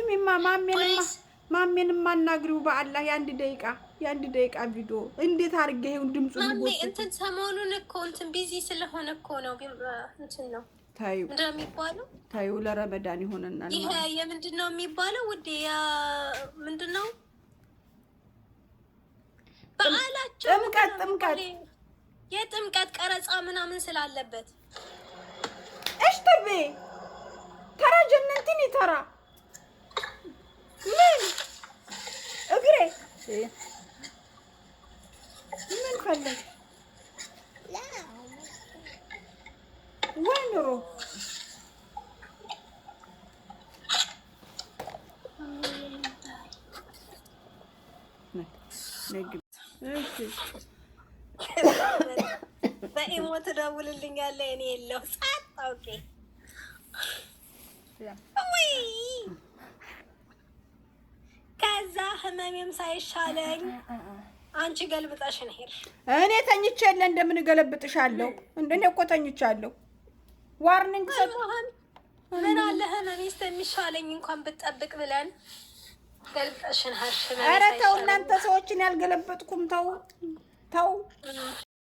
ስሚማ ማሜንም ማናግሪው በአላህ የአንድ ደቂቃ ቪዲዮ እንዴት አድርጌ ይሄን ድምጹን ማሜ እንትን ሰሞኑን እኮ እንትን ቢዚ ስለሆነ እኮ ነው እንትን ነው ታዩ ምንድነው የሚባለው? ታዩ ለረመዳን ይሆነናል። ይሄ የምንድነው የሚባለው? ውዴ ምንድነው በዓላቸው? ጥምቀት የጥምቀት ቀረጻ ምናምን ስላለበት እሽ ተቤ ተራ ጀነንቲኒ ተራ ምን እግሬ ምን ፈለግ ወንሮ በኢሞ ትደውልልኛለህ እኔ የለው ጻት ኦኬ ወይ ከዛ ህመሜም ሳይሻለኝ አንቺ ገልብጠሽን ሄድሽ። እኔ ተኝቼ የለ እንደምን ገለብጥሻለሁ? እንደኔ እኮ ተኝቻለሁ። ዋርኒንግ ሰማን። ምን አለ ህመሜ እስከሚሻለኝ እንኳን ብትጠብቅ ብለን ገልብጠሽን ሄድሽ። ኧረ ተው እናንተ ሰዎችን ያልገለበጥኩም ተው